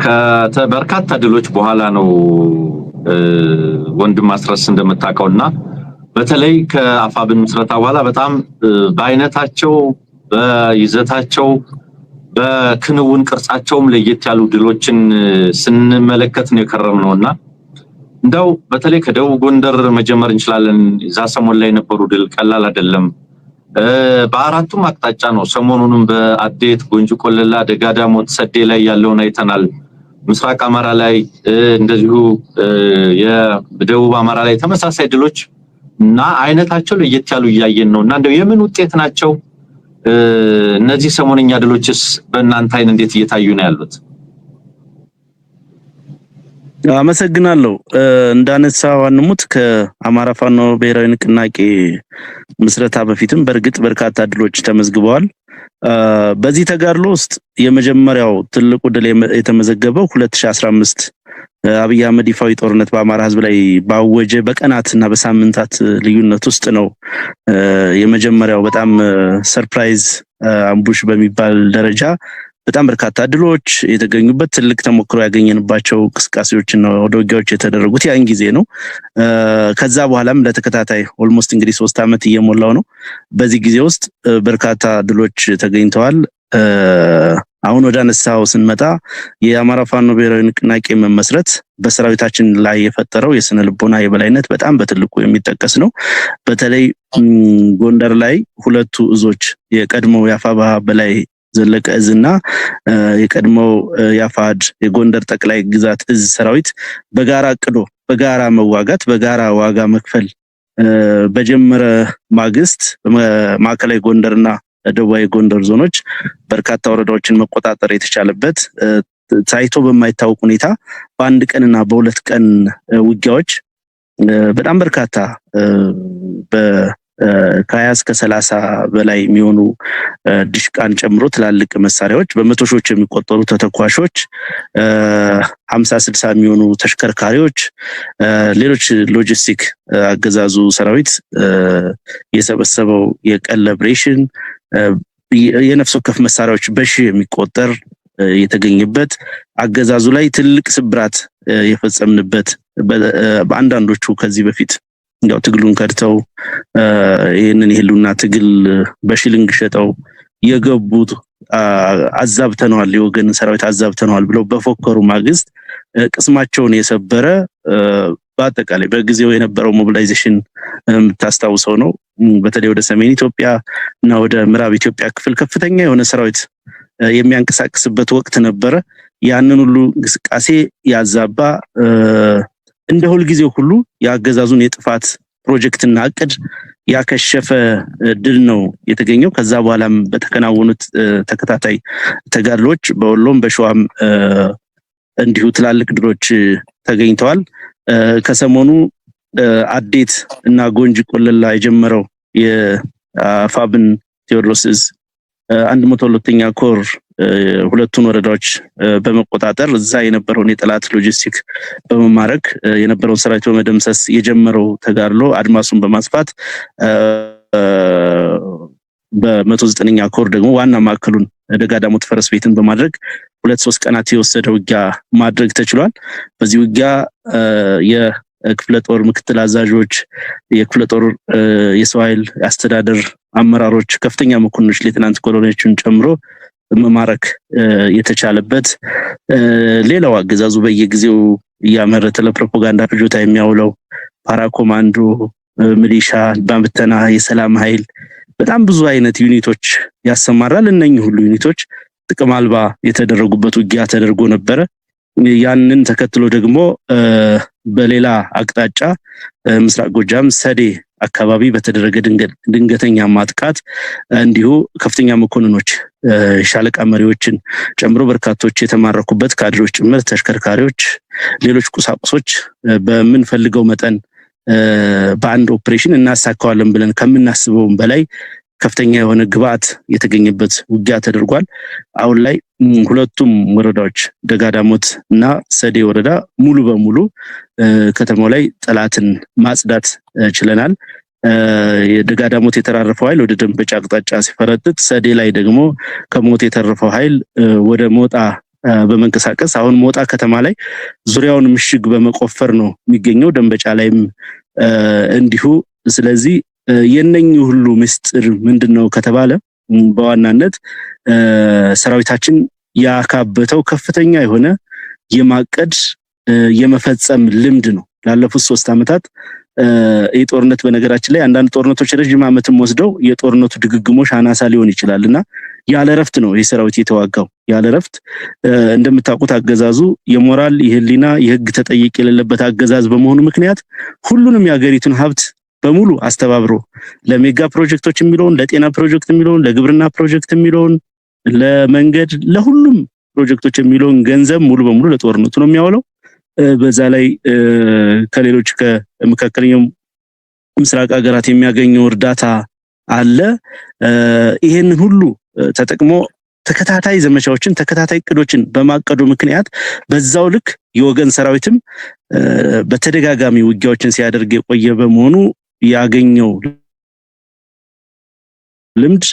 ከበርካታ ድሎች በኋላ ነው ወንድም ማስረስ እንደምታውቀውና በተለይ ከአፋብን ምስረታ በኋላ በጣም በአይነታቸው በይዘታቸው በክንውን ቅርጻቸውም ለየት ያሉ ድሎችን ስንመለከት ነው የከረምነውና እንደው በተለይ ከደቡብ ጎንደር መጀመር እንችላለን። እዛ ሰሞን ላይ የነበሩ ድል ቀላል አይደለም። በአራቱም አቅጣጫ ነው። ሰሞኑንም በአዴት ጎንጂ ቆለላ ደጋዳሞት ሰዴ ላይ ያለውን አይተናል። ምስራቅ አማራ ላይ እንደዚሁ የደቡብ አማራ ላይ ተመሳሳይ ድሎች እና አይነታቸው ለየት ያሉ ያያየን ነውና እንደው የምን ውጤት ናቸው እነዚህ ሰሞንኛ ድሎችስ በእናንተ አይን እንዴት እየታዩ ነው ያሉት? አመሰግናለሁ። እንዳነሳው አንሙት ከአማራ ፋኖ ብሔራዊ ንቅናቄ ምስረታ በፊትም በርግጥ በርካታ ድሎች ተመዝግበዋል። በዚህ ተጋድሎ ውስጥ የመጀመሪያው ትልቁ ድል የተመዘገበው 2015 አብይ አህመድ ይፋዊ ጦርነት በአማራ ህዝብ ላይ ባወጀ በቀናትና በሳምንታት ልዩነት ውስጥ ነው። የመጀመሪያው በጣም ሰርፕራይዝ አምቡሽ በሚባል ደረጃ በጣም በርካታ ድሎች የተገኙበት ትልቅ ተሞክሮ ያገኘንባቸው እንቅስቃሴዎችና ወደውጊያዎች የተደረጉት ያን ጊዜ ነው። ከዛ በኋላም ለተከታታይ ኦልሞስት እንግዲህ 3 አመት እየሞላው ነው። በዚህ ጊዜ ውስጥ በርካታ ድሎች ተገኝተዋል። አሁን ወደ አነሳው ስንመጣ የአማራ ፋኖ ብሔራዊ ንቅናቄ መመስረት በሰራዊታችን ላይ የፈጠረው የስነ ልቦና የበላይነት በጣም በትልቁ የሚጠቀስ ነው። በተለይ ጎንደር ላይ ሁለቱ እዞች የቀድሞው ያፋባ በላይ ዘለቀ እዝና የቀድሞው ያፋድ የጎንደር ጠቅላይ ግዛት እዝ ሰራዊት በጋራ አቅዶ በጋራ መዋጋት በጋራ ዋጋ መክፈል በጀመረ ማግስት ማዕከላዊ ጎንደርና ደቡባዊ ጎንደር ዞኖች በርካታ ወረዳዎችን መቆጣጠር የተቻለበት ታይቶ በማይታወቅ ሁኔታ በአንድ ቀንና በሁለት ቀን ውጊያዎች በጣም በርካታ ከ20 እስከ 30 በላይ የሚሆኑ ዲሽቃን ጨምሮ ትላልቅ መሳሪያዎች በመቶ ሺዎች የሚቆጠሩ ተተኳሾች 50-60 የሚሆኑ ተሽከርካሪዎች ሌሎች ሎጂስቲክ አገዛዙ ሰራዊት የሰበሰበው የቀለብ ሬሽን የነፍስ ወከፍ መሳሪያዎች በሺ የሚቆጠር የተገኘበት አገዛዙ ላይ ትልቅ ስብራት የፈጸምንበት በአንዳንዶቹ ከዚህ በፊት ያው ትግሉን ከድተው ይሄንን የህሉና ትግል በሽልንግ ሸጠው የገቡት አዛብተናል የወገን ሰራዊት አዛብተናል ብለው በፎከሩ ማግስት ቅስማቸውን የሰበረ በአጠቃላይ በጊዜው የነበረው ሞቢላይዜሽን ታስታውሰው ነው። በተለይ ወደ ሰሜን ኢትዮጵያ እና ወደ ምዕራብ ኢትዮጵያ ክፍል ከፍተኛ የሆነ ሰራዊት የሚያንቀሳቅስበት ወቅት ነበረ። ያንን ሁሉ እንቅስቃሴ ያዛባ እንደ ሁሉ ጊዜው ሁሉ ያገዛዙን የጥፋት ፕሮጀክትና እቅድ ያከሸፈ ድል ነው የተገኘው። ከዛ በኋላም በተከናወኑት ተከታታይ ተጋድሎች በወሎም በሸዋም እንዲሁ ትላልቅ ድሎች ተገኝተዋል። ከሰሞኑ አዴት እና ጎንጂ ቆለላ የጀመረው የአፋብን ቴዎድሮስስ 102ኛ ኮር ሁለቱን ወረዳዎች በመቆጣጠር እዛ የነበረውን የጠላት ሎጂስቲክ በመማረክ የነበረውን ሰራዊት በመደምሰስ የጀመረው ተጋድሎ አድማሱን በማስፋት በ109ኛ ኮር ደግሞ ዋና ማዕከሉን ደጋዳሞት ፈረስ ቤትን በማድረግ 2-3 ቀናት የወሰደ ውጊያ ማድረግ ተችሏል። በዚህ ውጊያ የክፍለ ጦር ምክትል አዛዦች የክፍለ ጦር የሰው ኃይል አስተዳደር አመራሮች ከፍተኛ መኮንኖች ሌተናንት ኮሎኔሎችን ጨምሮ መማረክ የተቻለበት ሌላው አገዛዙ በየጊዜው ያመረተ ለፕሮፓጋንዳ ፍጆታ የሚያውለው ፓራኮማንዶ ሚሊሻ ባምተና የሰላም ኃይል በጣም ብዙ አይነት ዩኒቶች ያሰማራል። እነኚህ ሁሉ ዩኒቶች ጥቅም አልባ የተደረጉበት ውጊያ ተደርጎ ነበር። ያንን ተከትሎ ደግሞ በሌላ አቅጣጫ ምስራቅ ጎጃም ሰዴ አካባቢ በተደረገ ድንገተኛ ማጥቃት እንዲሁ ከፍተኛ መኮንኖች ሻለቃ መሪዎችን ጨምሮ በርካቶች የተማረኩበት ካድሮች ጭምር ተሽከርካሪዎች ሌሎች ቁሳቁሶች በመንፈልገው መጠን በአንድ ኦፕሬሽን እናሳካዋለን ብለን ከምናስበው በላይ ከፍተኛ የሆነ ግብአት የተገኘበት ውጊያ ተደርጓል። አሁን ላይ ሁለቱም ወረዳዎች ደጋዳሞት እና ሰዴ ወረዳ ሙሉ በሙሉ ከተማው ላይ ጠላትን ማጽዳት ችለናል። የደጋዳሞት የተራረፈው ኃይል ወደ ደንበጫ አቅጣጫ ሲፈረጥጥ፣ ሰዴ ላይ ደግሞ ከሞት የተረፈው ኃይል ወደ ሞጣ በመንቀሳቀስ አሁን ሞጣ ከተማ ላይ ዙሪያውን ምሽግ በመቆፈር ነው የሚገኘው። ደንበጫ ላይም እንዲሁ። ስለዚህ የነኚህ ሁሉ ምስጢር ምንድነው ከተባለ በዋናነት ሰራዊታችን ያካበተው ከፍተኛ የሆነ የማቀድ የመፈጸም ልምድ ነው። ላለፉት 3 አመታት የጦርነት በነገራችን ላይ አንዳንድ ጦርነቶች ረጅም አመትም ወስደው የጦርነቱ ድግግሞሽ አናሳ ሊሆን ይችላልና ያለ ረፍት ነው የሰራዊት የተዋጋው። ያለ ረፍት እንደምታውቁት አገዛዙ የሞራል የህሊና የህግ ተጠይቅ የሌለበት አገዛዝ በመሆኑ ምክንያት ሁሉንም ያገሪቱን ሀብት በሙሉ አስተባብሮ ለሜጋ ፕሮጀክቶች የሚለውን ለጤና ፕሮጀክት የሚለውን ለግብርና ፕሮጀክት የሚለውን ለመንገድ ለሁሉም ፕሮጀክቶች የሚለውን ገንዘብ ሙሉ በሙሉ ለጦርነቱ ነው የሚያውለው። በዛ ላይ ከሌሎች ከመካከለኛው ምስራቅ ሀገራት የሚያገኘው እርዳታ አለ። ይሄንን ሁሉ ተጠቅሞ ተከታታይ ዘመቻዎችን ተከታታይ እቅዶችን በማቀዱ ምክንያት በዛው ልክ የወገን ሰራዊትም በተደጋጋሚ ውጊያዎችን ሲያደርግ የቆየ በመሆኑ ያገኘው ልምድ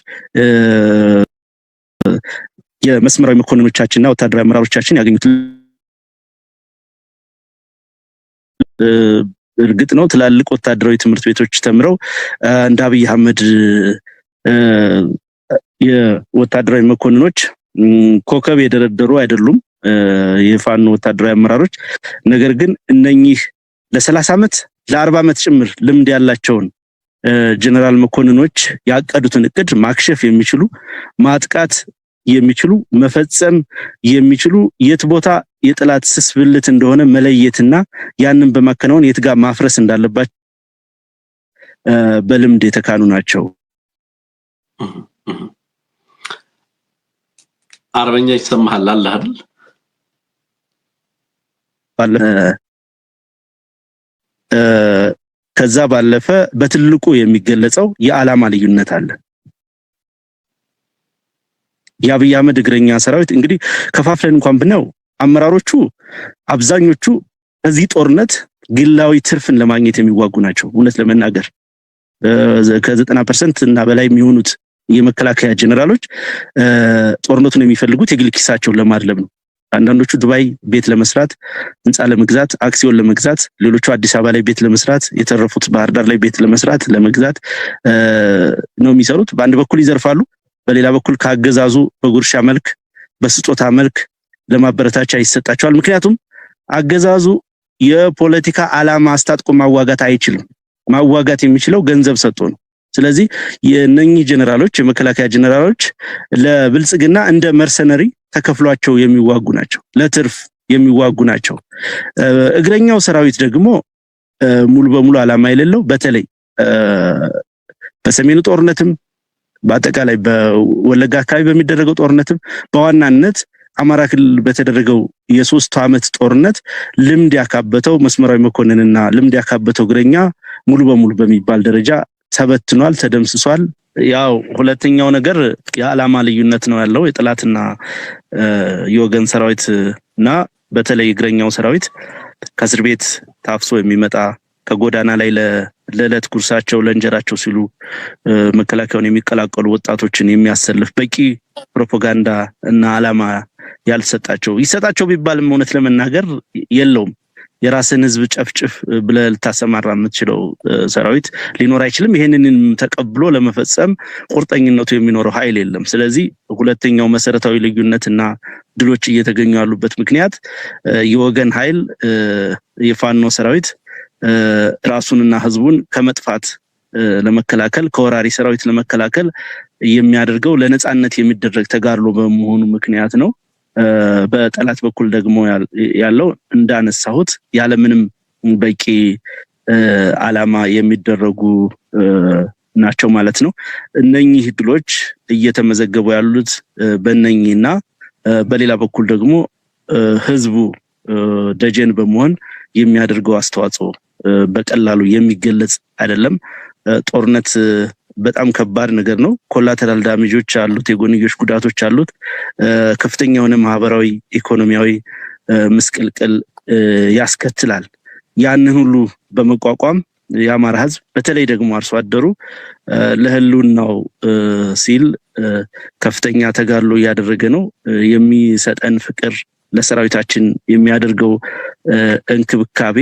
የመስመራዊ መኮንኖቻችንና ወታደራዊ አመራሮቻችን ያገኙት እርግጥ ነው ትላልቅ ወታደራዊ ትምህርት ቤቶች ተምረው እንደ አብይ አህመድ የወታደራዊ መኮንኖች ኮከብ የደረደሩ አይደሉም የፋኖ ወታደራዊ አመራሮች። ነገር ግን እነኚህ ለ30 አመት ለ40 አመት ጭምር ልምድ ያላቸውን ጀነራል መኮንኖች ያቀዱትን እቅድ ማክሸፍ የሚችሉ ማጥቃት የሚችሉ መፈጸም የሚችሉ የት ቦታ የጥላት ስስብልት እንደሆነ መለየትና ያንን በማከናወን የት ጋር ማፍረስ እንዳለባቸው በልምድ የተካኑ ናቸው። አርበኛ ይሰማሃል አለ አይደል? ከዛ ባለፈ በትልቁ የሚገለጸው የዓላማ ልዩነት አለ። የአብይ አህመድ እግረኛ ሰራዊት እንግዲህ ከፋፍለን እንኳን ብናየው አመራሮቹ አብዛኞቹ እዚህ ጦርነት ግላዊ ትርፍን ለማግኘት የሚዋጉ ናቸው። እውነት ለመናገር ከ90% እና በላይ የሚሆኑት የመከላከያ ጀነራሎች ጦርነቱን የሚፈልጉት የግል ኪሳቸውን ለማድለብ ነው። አንዳንዶቹ ዱባይ ቤት ለመስራት ህንጻ ለመግዛት አክሲዮን ለመግዛት፣ ሌሎቹ አዲስ አበባ ላይ ቤት ለመስራት፣ የተረፉት ባህር ዳር ላይ ቤት ለመስራት ለመግዛት ነው የሚሰሩት። በአንድ በኩል ይዘርፋሉ፣ በሌላ በኩል ካገዛዙ በጉርሻ መልክ በስጦታ መልክ ለማበረታቻ ይሰጣቸዋል። ምክንያቱም አገዛዙ የፖለቲካ ዓላማ አስታጥቆ ማዋጋት አይችልም። ማዋጋት የሚችለው ገንዘብ ሰጥቶ ነው። ስለዚህ የነኚህ ጀነራሎች የመከላከያ ጀነራሎች ለብልጽግና እንደ መርሰነሪ ተከፍሏቸው የሚዋጉ ናቸው፣ ለትርፍ የሚዋጉ ናቸው። እግረኛው ሰራዊት ደግሞ ሙሉ በሙሉ ዓላማ የሌለው በተለይ በሰሜኑ ጦርነትም በአጠቃላይ በወለጋ አካባቢ በሚደረገው ጦርነትም በዋናነት አማራ ክልል በተደረገው የ3 አመት ጦርነት ልምድ ያካበተው መስመራዊ መኮንንና ልምድ ያካበተው እግረኛ ሙሉ በሙሉ በሚባል ደረጃ ተበትኗል፣ ተደምስሷል። ያው ሁለተኛው ነገር የዓላማ ልዩነት ነው ያለው የጥላትና የወገን ሰራዊትና በተለይ እግረኛው ሰራዊት ከእስር ቤት ታፍሶ የሚመጣ ከጎዳና ላይ ለዕለት ጉርሳቸው ለእንጀራቸው ሲሉ መከላከያውን የሚቀላቀሉ ወጣቶችን የሚያሰልፍ በቂ ፕሮፓጋንዳ እና ዓላማ ያልሰጣቸው ይሰጣቸው ቢባልም እውነት ለመናገር የለውም። የራስን ህዝብ ጨፍጭፍ ብለህ ልታሰማራ የምትችለው ሰራዊት ሊኖር አይችልም። ይሄንን ተቀብሎ ለመፈጸም ቁርጠኝነቱ የሚኖረው ኃይል የለም። ስለዚህ ሁለተኛው መሰረታዊ ልዩነትና ድሎች እየተገኙ ያሉበት ምክንያት የወገን ኃይል የፋኖ ሰራዊት ራሱንና ህዝቡን ከመጥፋት ለመከላከል ከወራሪ ሰራዊት ለመከላከል የሚያደርገው ለነጻነት የሚደረግ ተጋድሎ በመሆኑ ምክንያት ነው። በጠላት በኩል ደግሞ ያለው እንዳነሳሁት ያለ ምንም በቂ ዓላማ የሚደረጉ ናቸው ማለት ነው። እነኚህ ድሎች እየተመዘገቡ ያሉት በእነኚህና በሌላ በኩል ደግሞ ህዝቡ ደጀን በመሆን የሚያደርገው አስተዋጽኦ በቀላሉ የሚገለጽ አይደለም። ጦርነት በጣም ከባድ ነገር ነው። ኮላተራል ዳሜጆች አሉት፣ የጎንዮሽ ጉዳቶች አሉት። ከፍተኛ የሆነ ማህበራዊ ኢኮኖሚያዊ ምስቅልቅል ያስከትላል። ያንን ሁሉ በመቋቋም የአማራ ህዝብ በተለይ ደግሞ አርሶ አደሩ ለህልውናው ሲል ከፍተኛ ተጋድሎ ያደረገ ነው። የሚሰጠን ፍቅር ለሰራዊታችን የሚያደርገው እንክብካቤ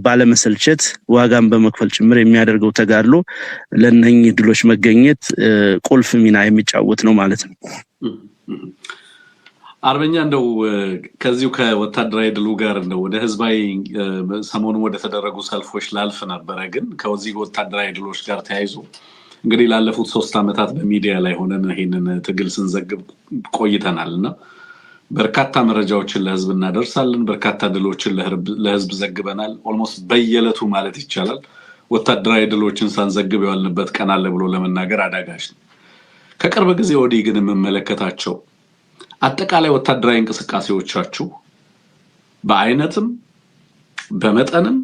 ባለመሰልቸት ዋጋን በመክፈል ጭምር የሚያደርገው ተጋድሎ ለነኚህ ድሎች መገኘት ቁልፍ ሚና የሚጫወት ነው ማለት ነው። አርበኛ እንደው ከዚሁ ከወታደራዊ ድሉ ጋር እንደው ወደ ህዝባዊ ሰሞኑን ወደ ተደረጉ ሰልፎች ላልፍ ነበረ። ግን ከዚህ ወታደራዊ ድሎች ጋር ተያይዞ እንግዲህ ላለፉት 3 ዓመታት በሚዲያ ላይ ሆነን ይሄንን ትግል ስንዘግብ ቆይተናልና በርካታ መረጃዎችን ለህዝብ እናደርሳለን። በርካታ ድሎችን ለህዝብ ዘግበናል። ኦልሞስት በየዕለቱ ማለት ይቻላል ወታደራዊ ድሎችን ሳንዘግብ ያልንበት ቀን አለ ብሎ ለመናገር አዳጋች ነው። ከቅርብ ጊዜ ወዲህ ግን የምመለከታቸው አጠቃላይ ወታደራዊ እንቅስቃሴዎቻችሁ በአይነትም በመጠንም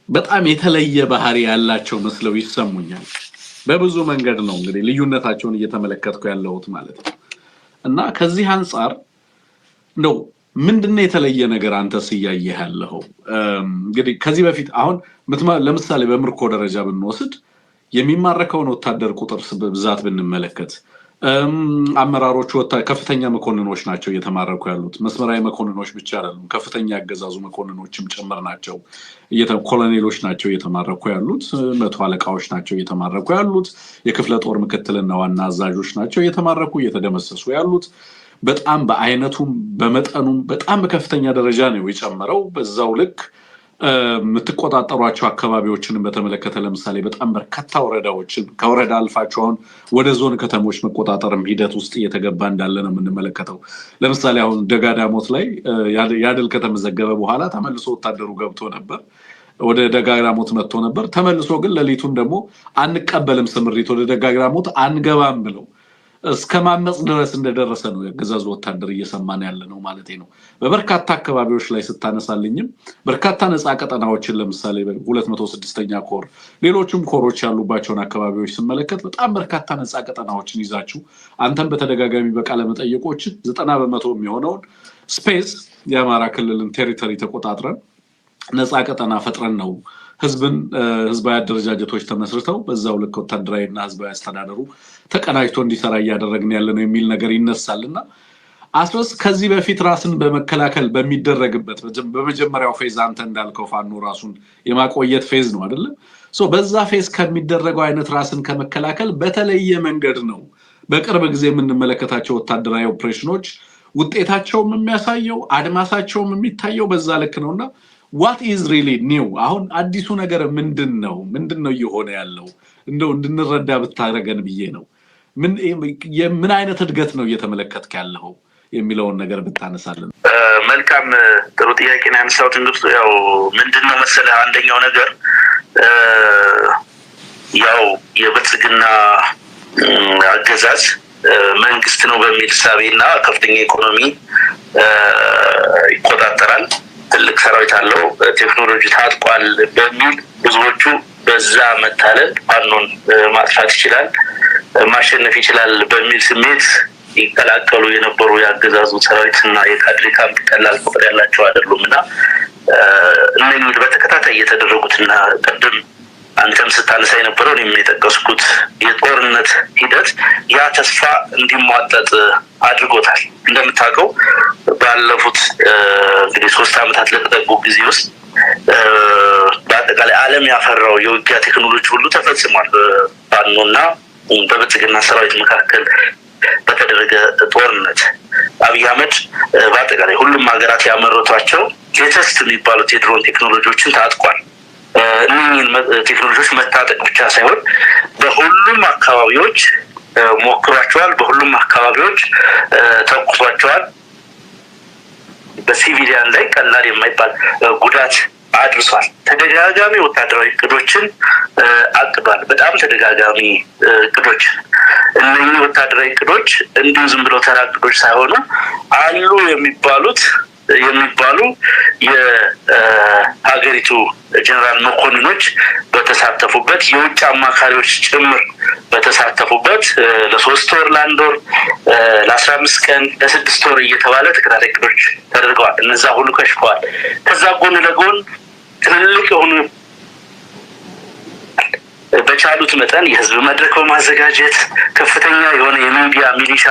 በጣም የተለየ ባህሪ ያላቸው መስለው ይሰሙኛል። በብዙ መንገድ ነው እንግዲህ ልዩነታቸውን እየተመለከትኩ ያለሁት ማለት ነው። እና ከዚህ አንፃር ነው ምንድነው የተለየ ነገር አንተስ እያየህ ያለኸው? እንግዲህ ከዚህ በፊት አሁን ለምሳሌ በምርኮ ደረጃ ብንወስድ የሚማረከውን ወታደር ቁጥር ብዛት ብንመለከት አመራሮቹ ከፍተኛ መኮንኖች ናቸው እየተማረኩ ያሉት። መስመራዊ መኮንኖች ብቻ አይደሉም፣ ከፍተኛ ያገዛዙ መኮንኖችም ጭምር ናቸው። ኮሎኔሎች ናቸው እየተማረኩ ያሉት። መቶ አለቃዎች ናቸው እየተማረኩ ያሉት። የክፍለ ጦር ምክትልና ዋና አዛዦች ናቸው እየተማረኩ እየተደመሰሱ ያሉት። በጣም በአይነቱም በመጠኑም በጣም በከፍተኛ ደረጃ ነው የጨመረው። በዛው ልክ የምትቆጣጠሯቸው አካባቢዎችን በተመለከተ ለምሳሌ በጣም በርካታ ወረዳዎችን ከወረዳ አልፋቸው አሁን ወደ ዞን ከተሞች መቆጣጠርም ሂደት ውስጥ እየተገባ እንዳለ ነው የምንመለከተው። ለምሳሌ አሁን ደጋዳሞት ላይ ያድል ከተመዘገበ በኋላ ተመልሶ ወታደሩ ገብቶ ነበር፣ ወደ ደጋዳሞት መጥቶ ነበር። ተመልሶ ግን ሌሊቱን ደግሞ አንቀበልም ስምሪት ወደ ደጋዳሞት አንገባም ብለው እስከ ማመጽ ድረስ እንደደረሰ ነው የገዛዙ ወታደር እየሰማን ያለ ነው ማለት ነው። በበርካታ አካባቢዎች ላይ ስታነሳልኝም በርካታ ነፃ ቀጠናዎችን ለምሳሌ 206ኛ ኮር ሌሎችም ኮሮች ያሉባቸውን አካባቢዎች ስመለከት በጣም በርካታ ነፃ ቀጠናዎችን ይዛችሁ አንተም በተደጋጋሚ በቃለ መጠይቆች 90% የሚሆነውን ስፔስ የአማራ ክልልን ቴሪቶሪ ተቆጣጥረን ነፃ ቀጠና ፈጥረን ነው ህዝባዊ አደረጃጀቶች ተመስርተው በዛው ልክ ወታደራዊና ህዝባዊ አስተዳደሩ ተቀናጅቶ እንዲሰራ እያደረግን ያለ ነው የሚል ነገር ይነሳልና አስረስ ከዚህ በፊት ራስን በመከላከል በሚደረግበት በመጀመሪያው ፌዝ አንተ እንዳልከው ፋኖ ራሱን የማቆየት ፌዝ ነው አይደል? በዛ ፌዝ ከሚደረገው አይነት ራስን ከመከላከል በተለየ መንገድ ነው በቅርብ ጊዜ የምንመለከታቸው ወታደራዊ ኦፕሬሽኖች ውጤታቸውም የሚያሳየው አድማሳቸውም የሚታየው በዛ ልክ ነውና what is really new? አሁን አዲሱ ነገር ምንድነው እየሆነ ያለው? እንደው እንድንረዳ ብታረገን ብዬ ነው። ምን አይነት እድገት ነው እየተመለከትክ ያለው የሚለውን ነገር ብታነሳለን። መልካም ጥሩ ጥያቄ ነው ያነሳሁት። እንግዲህ ያው ምንድነው መሰለህ አንደኛው ነገር ያው የብልጽግና አገዛዝ መንግስት ነው በሚል ሳቤና ከፍተኛ ኢኮኖሚ ይቆጣጠራል፣ ትልቅ ሰራዊት አለው፣ ቴክኖሎጂ ታጥቋል በሚል ብዙዎቹ በዛ መታለል ፋኖን ማጥፋት ይችላል ማሸነፍ ይችላል በሚል ስሜት ይቀላቀሉ የነበሩ ያገዛዙ ሰራዊትና የካድሬ ካምፕ ቀላል ቁጥር ያላቸው አይደሉምና እነኚህ በተከታታይ የተደረጉትና ቀደም አንተም ስታነሳ የነበረው እኔም የጠቀስኩት የጦርነት ሂደት ያ ተስፋ እንዲሟጠጥ አድርጎታል። እንደምታውቀው ባለፉት እንግዲህ 3 ዓመታት ለተጠጉ ጊዜ ውስጥ በአጠቃላይ ዓለም ያፈራው የውጊያ ቴክኖሎጂ ሁሉ ተፈጽሟል። በፋኖና በብልጽግና ሰራዊት መካከል በተደረገ ጦርነት አብይ አህመድ በአጠቃላይ ሁሉም ሀገራት ያመረቷቸው ሌተስት የሚባሉት የድሮን ቴክኖሎጂዎችን ታጥቋል። እነዚህን ቴክኖሎጂዎች መታጠቅ ብቻ ሳይሆን በሁሉም አካባቢዎች ሞክሯቸዋል፣ በሁሉም አካባቢዎች ተኩሷቸዋል። በሲቪሊያን ላይ ቀላል የማይባል ጉዳት አድርሷል። ተደጋጋሚ ወታደራዊ እቅዶችን አቅዷል። በጣም ተደጋጋሚ እቅዶች። እነዚህ ወታደራዊ እቅዶች እንዲሁ ዝም ብለው ተራ እቅዶች ሳይሆኑ አሉ የሚባሉ የሀገሪቱ ጀነራል መኮንኖች በተሳተፉበት የውጭ አማካሪዎች ጭምር በተሳተፉበት ለ3 ወር ለ1 ወር ለ15 ቀን ለ6 ወር እየተባለ ተከታታይ እቅዶች ተደርገዋል። እነዛ ሁሉ ከሽፈዋል። ከዛ ጎን ለጎን ትልልቅ የሆኑ በቻሉት መጠን የህዝብ መድረክ በማዘጋጀት ከፍተኛ የሆነ የሚዲያ ሚሊሻ